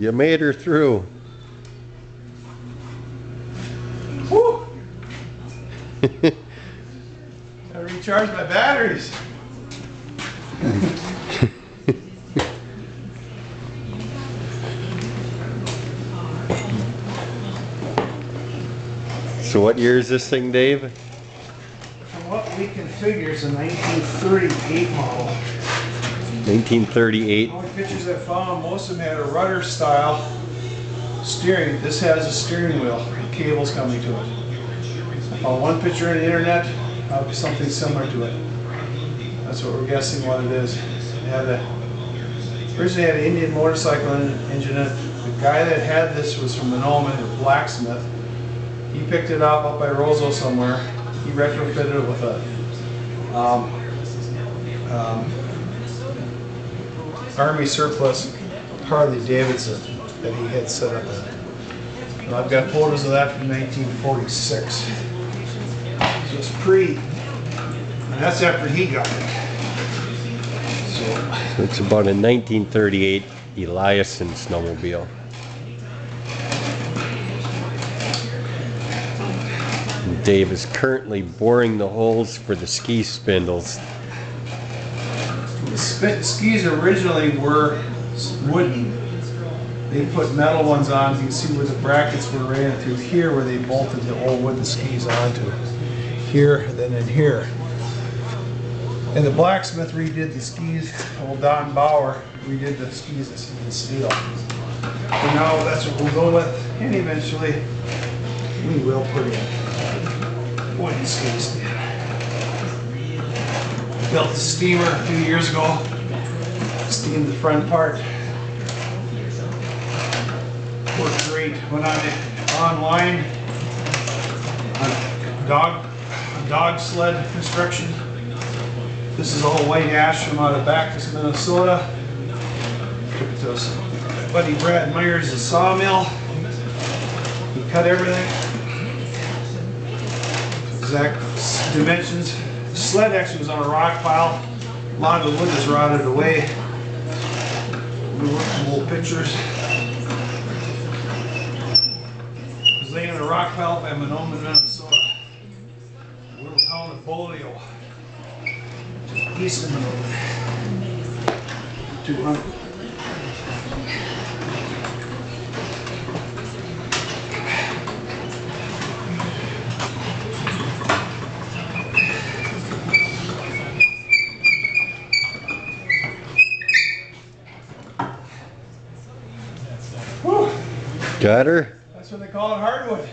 You made her through. Woo! Gotta recharge my batteries. So what year is this thing, Dave? From what we can figure, it's a 1938 model. 1938. The only pictures I found, most of them had a rudder style steering. This has a steering wheel with cables coming to it. I found one picture on the internet, probably something similar to it. That's what we're guessing what it is. It had originally had an Indian motorcycle engine in it. The guy that had this was from Manoma, a blacksmith. He picked it up by Roseau somewhere. He retrofitted it with a Army surplus Harley Davidson that he had set up. And I've got photos of that from 1946. So it's and that's after he got it. So it's about a 1938 Eliason snowmobile. Dave is currently boring the holes for the ski spindles. The skis originally were wooden. They put metal ones on. You can see where the brackets were ran through here, where they bolted the old wooden skis onto. Here, then in here. And the blacksmith redid the skis. Old Don Bauer redid the skis in steel. And now that's what we'll go with. And eventually, we will put in wooden skis. Built a steamer a few years ago. Steamed the front part. Worked great. Went on it online on dog sled construction. This is all white ash from out of Bacchus, Minnesota. Took it to us. Buddy Brad Myers' sawmill. He cut everything. Exact dimensions. The sled actually was on a rock pile. A lot of the wood was rotted away. We worked some old pictures. It was laying in a rock pile by Manoma, Minnesota. A little town of Bolio. East of Manoma. 200. Got her? That's what they call it, hardwood.